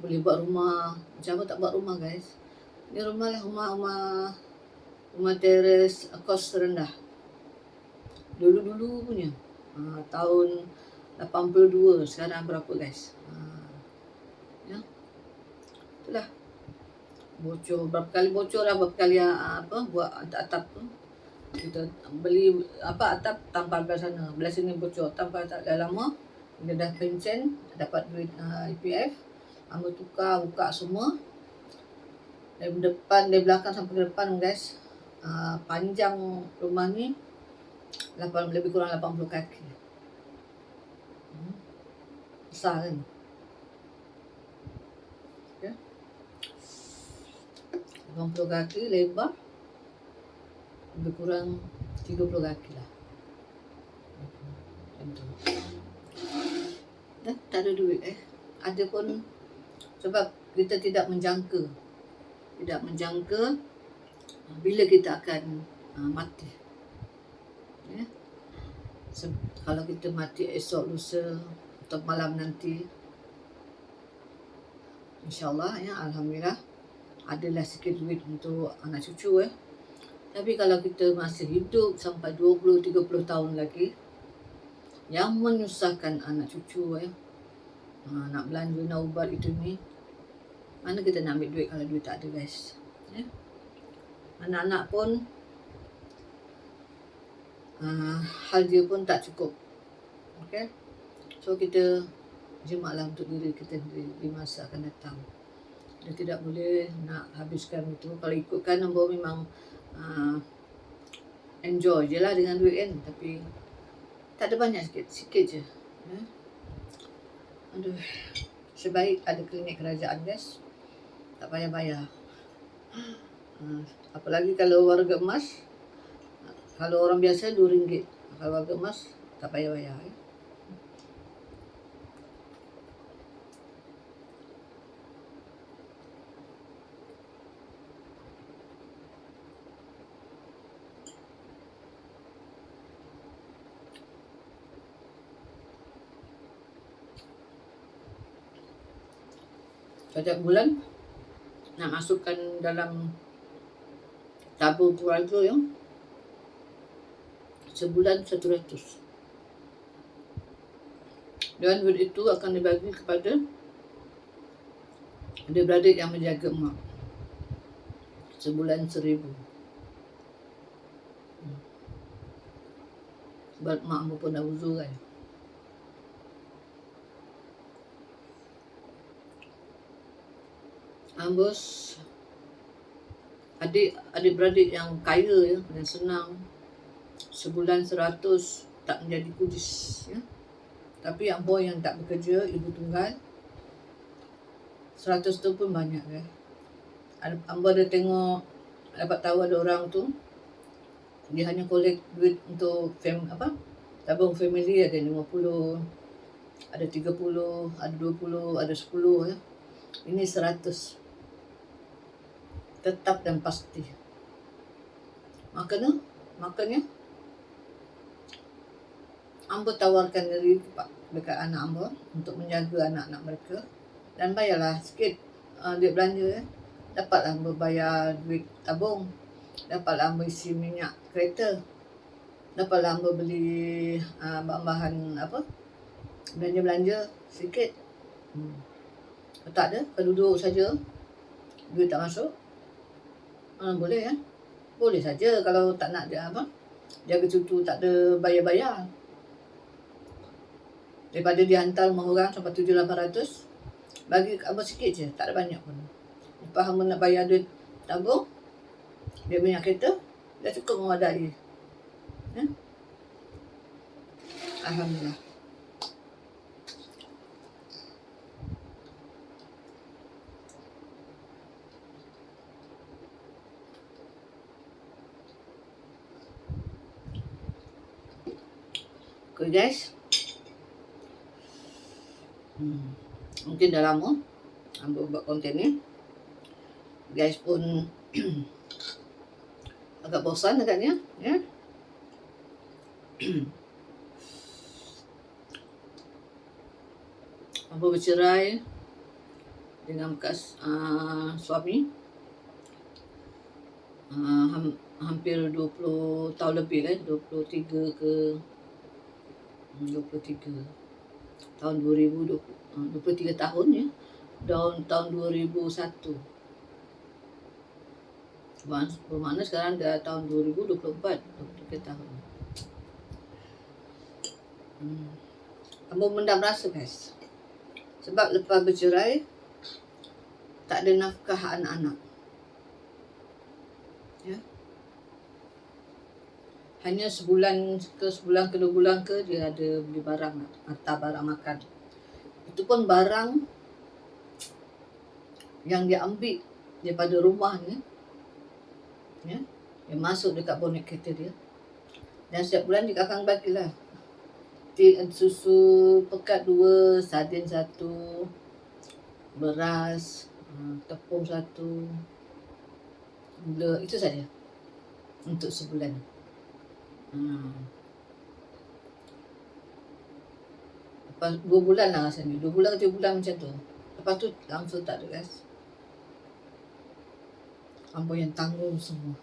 boleh buat rumah. Macam apa tak buat rumah guys? Ni rumah lah, rumah teres kos rendah. Dulu-dulu punya. Tahun 82, sekarang berapa guys? Ya. Itulah. Bocor, berapa kali bocor lah, berapa kali buat atap tu. Kita beli atap tampal kat sana, belah sini bocor, tampal tak dah lama. Dia dah pencen, dapat duit EPF. Ambil tukar, buka semua. Dari depan, dari belakang sampai ke depan guys. Panjang rumah ni lebih kurang 80 kaki. Besar kan? Okay. 80 kaki lebar, lebih kurang 30 kaki lah. Dan tak ada duit ada pun sebab kita tidak menjangka bila kita akan mati ya. Kalau kita mati esok lusa atau malam nanti, InsyaAllah ya, alhamdulillah adalah sikit duit untuk anak cucu ya. Tapi kalau kita masih hidup sampai 20-30 tahun lagi, yang menyusahkan anak cucu ya, nak belanja, nak ubat itu ni, mana kita nak ambil duit kalau duit tak ada guys ya. Anak-anak pun hal dia pun tak cukup. Okay? So kita jimatlah untuk diri kita di masa akan datang. Dia tidak boleh nak habiskan itu. Kalau ikutkan ambo memang enjoy je lah dengan duit kan, tapi tak ada banyak, sikit je ya. Aduh, sebaik ada klinik kerajaan guys, tak payah bayar. Apalagi kalau warga emas, kalau orang biasa RM2, kalau warga emas tak payah bayar ya. Setiap bulan nak masukkan dalam tabung keluarga ya, sebulan 100. Dan duit itu akan dibagi kepada adik-beradik yang menjaga emak. Sebulan 1,000. Sebab mak ambo pun dah uzur kan. Ambos adik-beradik yang kaya ya, yang senang, sebulan 100 tak menjadi kudis ya. Tapi ambo yang tak bekerja, ibu tunggal, 100 tu pun banyak ya. Ambo ada tengok, dapat tahu ada orang tu dia hanya collect duit untuk tabung family ada 50 Ada 30, ada 20, ada 10 ya. Ini 100. Tetap dan pasti. Makanya Ambo tawarkan diri dekat anak Ambo untuk menjaga anak-anak mereka. Dan bayarlah sikit duit belanja ya. Dapatlah Ambo bayar duit tabung. Dapatlah Ambo isi minyak kereta. Dapatlah Ambo beli bahan-bahan belanja-belanja sikit. Kalau tak ada, kalau duduk saja, duit tak masuk, boleh ya. Boleh saja kalau tak nak jaga cucu tak ada bayar-bayar. Daripada dihantar rumah orang sampai 700-800, bagi Abang sikit je, tak ada banyak pun. Lepas Abang nak bayar duit tabung, dia minyak kereta, dah cukup memadai. Ya? Alhamdulillah. Okay guys, mungkin dah lama Ambo buat konten ni. Guys pun agak bosan agaknya ya. Ambo bercerai dengan bekas suami hampir 20 tahun lebih kan, 23 tahun 2020, 23 tahun ya, tahun 2001. Bermakna sekarang dah tahun 2024, 23 tahun. Ambo mendam rasa guys. Sebab lepas bercerai tak ada nafkah anak-anak. Ya. Hanya sebulan ke 2 bulan ke dia ada beli barang, hantar barang makan. Itu pun barang yang dia ambil daripada rumah ni, ya, dia masuk dekat bonet kereta dia. Dan setiap bulan dia akan bagilah susu pekat 2, sardin 1, beras, tepung 1, gula, itu saja untuk sebulan. Lepas 2 bulan lah rasanya, 2 bulan ke 3 bulan macam tu. Lepas tu langsung tak ada guys. Ambo yang tanggung semua.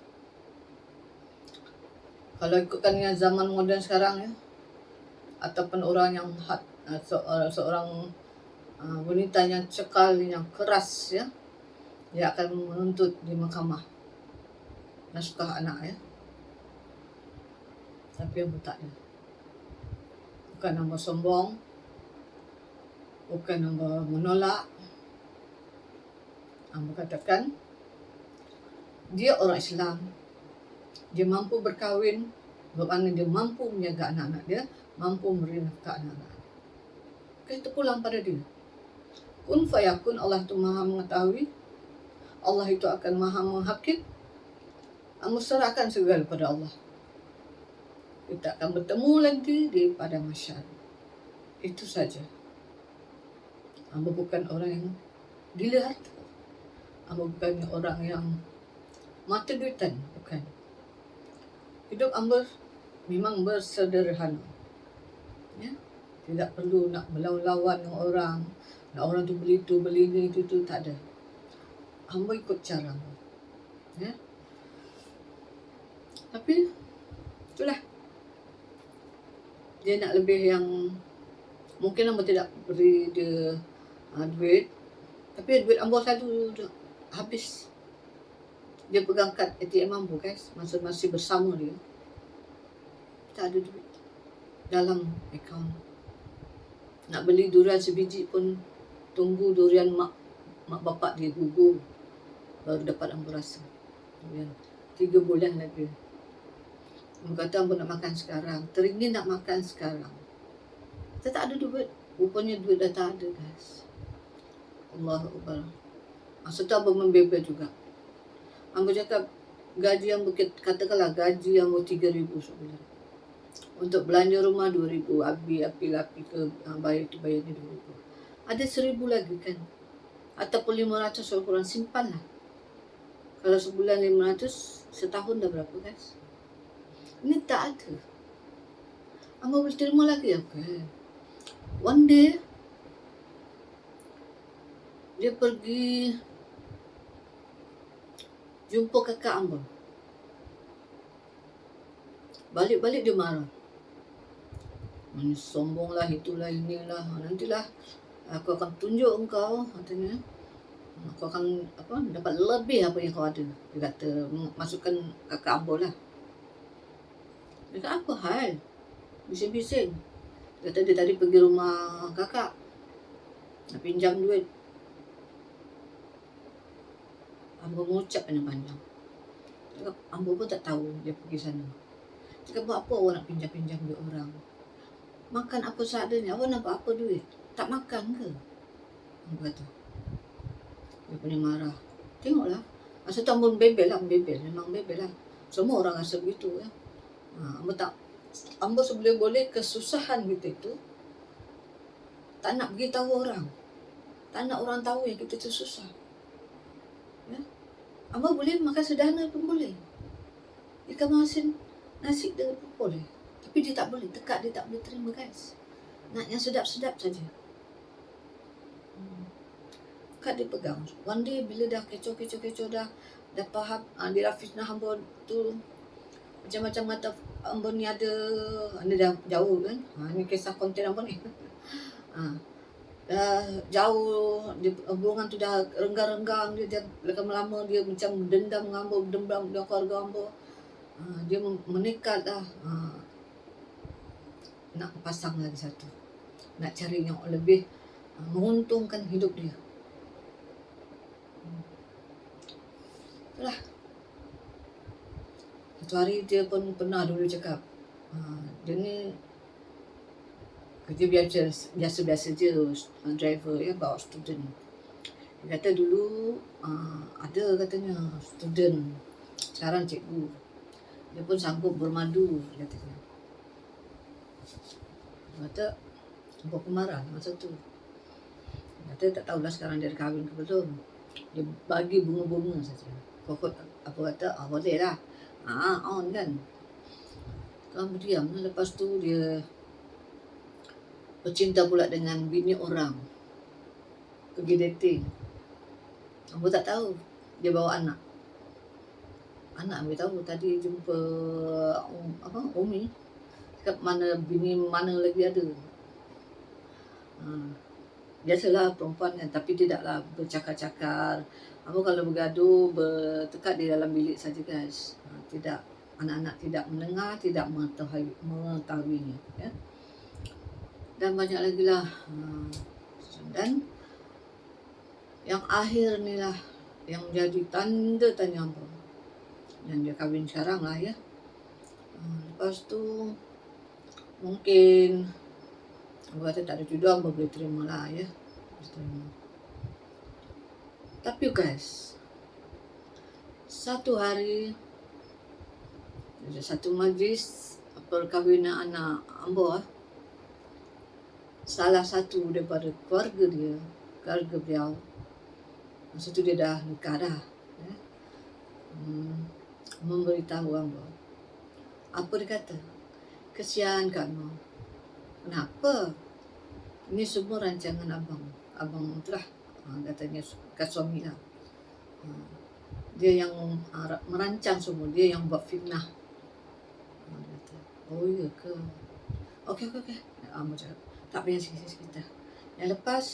Kalau ikutkan dengan zaman moden sekarang ya, ataupun orang yang seorang wanita yang cekal, yang keras ya, dia akan menuntut di mahkamah nafkah anak ya. Tapi yang tak ada. Bukan Ambo sombong, bukan Ambo menolak. Ambo katakan dia orang Islam, dia mampu berkahwin, bermakna dia mampu menjaga anak-anak dia, mampu memberi nafkah anak-anak. Kita pulang pada dia. Kun fayakun, Allah itu maha mengetahui, Allah itu akan maha menghakim. Ambo serahkan segala pada Allah. Kita akan bertemu lagi di padang mahsyar. Itu saja. Ambo bukan orang yang gila harta. Ambo bukan orang yang mata duitan, bukan. Hidup Ambo memang bersederhana. Ya? Tidak perlu nak melawan dengan orang, nak orang tu beli tu, beli ni, itu tak ada. Ambo ikut cara Ambo. Ya? Tapi itulah. Dia nak lebih yang mungkin Ambo tidak beri dia duit, tapi duit Ambo selalu habis. Dia pegang kad ATM Ambo guys, masa masih bersama dia. Tak ada duit dalam akaun. Nak beli durian sebiji pun tunggu durian mak bapak dia gugur baru dapat Ambo rasa. 3 bulan lagi. Ambo kata Ambo nak makan sekarang, teringin nak makan sekarang. Kita tak ada duit. Rupanya duit dah tak ada guys. Allahu Akbar. Masa tu Ambo membebel juga. Ambo cakap gaji Ambo, katakanlah gaji Ambo 3,000 sebulan. Untuk belanja rumah 2,000, api ke bayar tu bayarnya 2,000. Ada 1,000 lagi kan. Ataupun 500 kalau korang simpan lah. Kalau sebulan 500, setahun dah berapa guys? Ini tak ada. Ambo boleh terima lagi apa? One day dia pergi jumpa kakak Ambo. Balik-balik dia marah. Sombong lah, itulah, inilah. Nantilah aku akan tunjuk engkau, katanya. Aku akan dapat lebih apa yang kau ada. Dia kata, masukkan kakak Ambo lah. Dia kata, apa hal? Bising-bising. Dia kata dia tadi pergi rumah kakak. Nak pinjam duit. Ambo mengucap panjang-panjang. Ambo pun tak tahu dia pergi sana. Dia kata, buat apa awak nak pinjam-pinjam duit orang? Makan apa seadanya. Awak nak buat apa duit? Tak makan ke? Ambo kata. Dia punya marah. Tengoklah. Masa tu Ambo bebel lah. Memang bebel lah. Semua orang rasa begitu ya. Ambo sebelum boleh kesusahan kita itu tak nak beritahu orang. Tak nak orang tahu yang kita tu susah. Ya. Ambo boleh makan sederhana pun boleh. Ikan masin nasi dia pun boleh. Tapi dia tak boleh. Tekak dia tak boleh terima guys. Nak yang sedap-sedap saja. Kad dia pegang. One day bila dah kecoh dah faham, dia dah fitnah Ambo tu macam-macam kata Ambo ni ada dah jauh kan. Ni kisah konten Ambo ni. Dah jauh, hubungan tu dah renggang-renggang, dia lama-lama dia macam dendam dengan Ambo, dendam dengan keluarga Ambo. Dia menekat dah nak pasang lagi satu. Nak cari yang lebih menguntungkan hidup dia. Itulah. Satu hari dia pun pernah dulu cakap, dia ni kerja biasa-biasa je, driver ya, bawa student. Dia kata dulu ada katanya student, sekarang cikgu. Dia pun sanggup bermadu katanya. Dia kata, Ambo pun marah masa tu. Dia kata tak tahulah sekarang dia dah kahwin ke belum. Dia bagi bunga-bunga saja. Pokok apa kata, boleh lah. On kan. Kamu diam. Lepas tu dia bercinta pula dengan bini orang. Pergi dating. Ambo tak tahu. Dia bawa anak. Anak ambil tahu tadi jumpa Umi. Cakap mana bini mana lagi ada. Biasalah perempuan kan, tapi tidaklah bercakar-cakar. Ambo kalau bergaduh bertekad di dalam bilik saja guys. Tidak, anak-anak tidak mendengar, tidak mengetahuinya ya. Dan banyak lagi lah. Dan yang akhir ni lah yang menjadi tanda tanya Ambo. Dan dia kahwin sekarang lah ya. Lepas tu mungkin Ambo kata tak ada jodoh, Ambo boleh terima lah ya. Tapi guys, satu hari ada satu majlis perkahwinan anak Ambo, salah satu daripada keluarga beliau, masa tu dia dah nikah dah ya, memberitahu Ambo. Apa dia kata? Kesian kamu. Kenapa? Ini semua rancangan abang itulah, katanya kat suami lah. Dia yang merancang semua, dia yang buat fitnah. Dia kata, oh iya ke? Okey. Ambo cakap, tak payah sekitar. Yang lepas.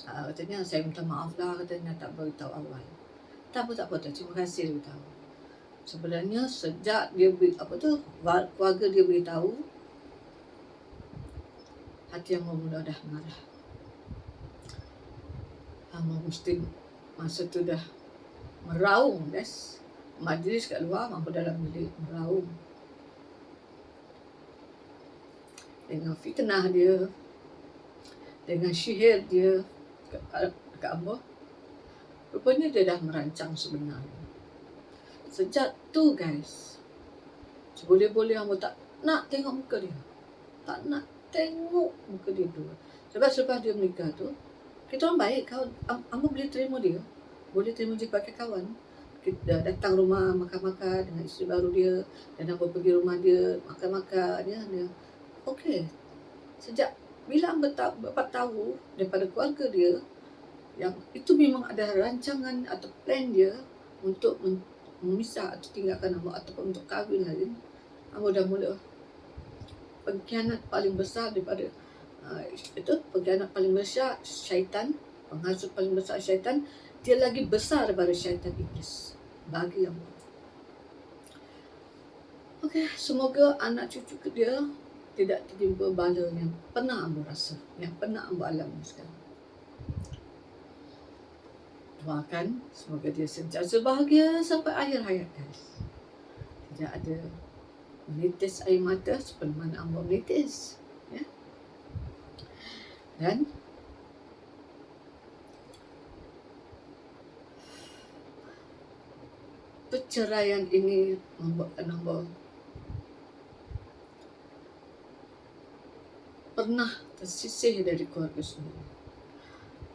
Katanya saya minta maaf lah, katanya tak beritahu awal. Tak apa, terima kasih dia beritahu. Sebenarnya sejak dia keluarga dia beritahu, hati Ambo mula dah marah. Ambo mesti masa tu dah meraung guys. Majlis kat luar, Ambo dalam bilik meraung. Dengan fitnah dia, dengan sihir dia kat Ambo. Rupanya dia dah merancang sebenarnya. Sejak tu guys, Boleh-boleh hamba tak nak tengok muka dia. Tak nak tengok muka dia tu. Sebab selepas dia menikah tu, kita orang baik. Hamba boleh terima dia. Boleh terima dia sebagai kawan. Kita datang rumah makan-makan dengan isteri baru dia. Dan hamba pergi rumah dia, makan-makan. Dia. Okey. Sejak bila hamba dapat tahu daripada keluarga dia, yang itu memang ada rancangan atau plan dia untuk memisah atau tinggalkan hamba ataupun untuk kahwin lagi. Hamba dah mula pengkhianat paling besar daripada itu pengkhianat paling besar syaitan, penghasut paling besar syaitan, dia lagi besar daripada syaitan iblis bagi hamba. Okey, semoga anak cucu dia tidak tertimpa bala yang pernah hamba rasa, yang pernah hamba alami sekarang. Doakan semoga dia sentiasa bahagia sampai akhir hayat, guys. Tidak ada menitis air mata seperti mana hamba menitis, ya. Dan perceraian ini membuatkan hamba pernah tersisih dari keluarga sendiri,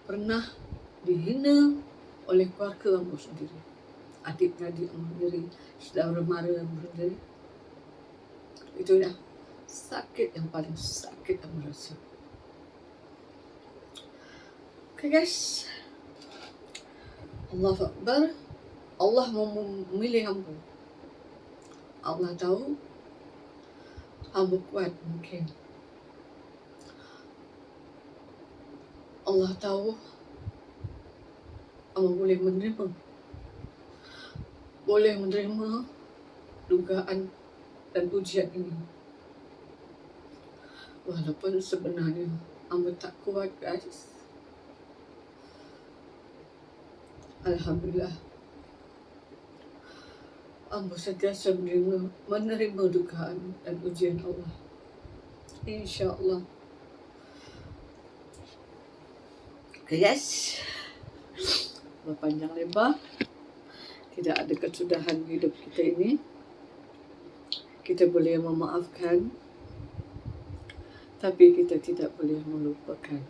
pernah dihina oleh keluarga hamba sendiri, adik-beradik hamba sendiri, saudara mara hamba sendiri. Itu dah sakit yang paling sakit hamba rasa. Okay, guys. Allahu Akbar. Allah memilih hamba. Allah tahu hamba kuat mungkin. Allah tahu hamba boleh menerima dugaan dan ujian ini. Walaupun sebenarnya hamba tak kuat, guys. Alhamdulillah, hamba sentiasa menerima dugaan dan ujian Allah. InsyaAllah. Okay, guys. Berpanjang lebar, tidak ada kesudahan hidup kita ini. Kita boleh memaafkan, tapi kita tidak boleh melupakan.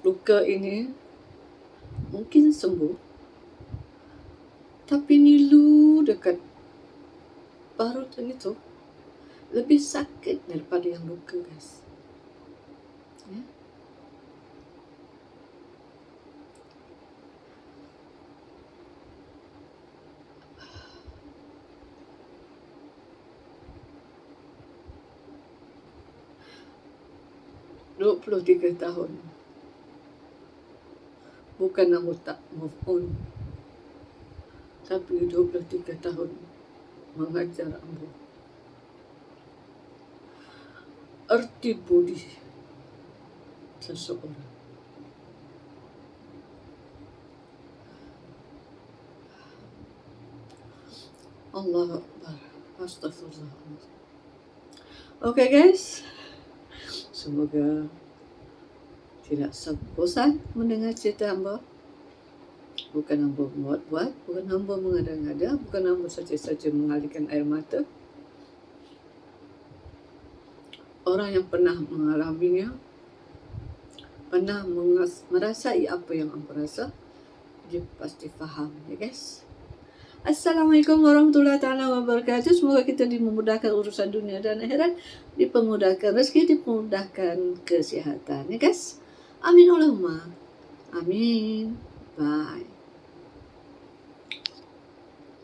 Luka ini mungkin sembuh, tapi nilu dekat parut itu lebih sakit daripada yang luka, guys. Ya. "23 tahun. Bukan hamba tak move on, tapi 23 tahun mengajar hamba erti budi seseorang. Allahu Akbar. Astagfirullah. Okay, guys. Semoga tidak bosan mendengar cerita hamba. Bukan hamba buat-buat, bukan hamba mengada-ngada, bukan hamba saja-saja mengalirkan air mata. Orang yang pernah mengalaminya, pernah merasai apa yang hamba rasa, dia pasti faham, ya guys. Assalamualaikum warahmatullahi taala wabarakatuh. Semoga kita dimudahkan urusan dunia dan akhirat, dipermudahkan rezeki, dipermudahkan kesihatan, ya guys. Amin Allahumma. Amin. Bye.